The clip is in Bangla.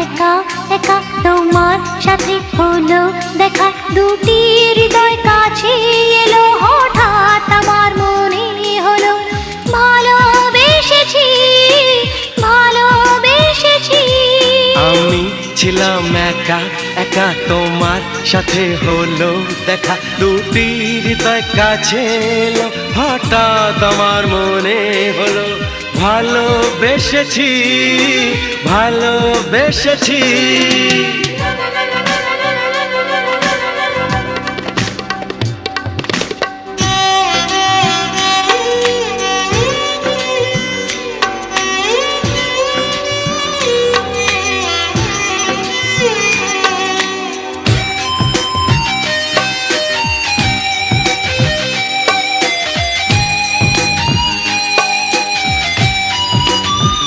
একা একা তোমার সাথে হলো দেখা, দুটি হৃদয় কাছে এলো, হঠাৎ আমার মনে হলো ভালোবেসেছি, ভালোবেসেছি। আমি ছিলাম একা একা তোমার সাথে হলো দেখা, দুটি হৃদয় কাছে এলো, হঠাৎ আমার মনে হলো ভালোবেসেছি, ভালোবেসেছি।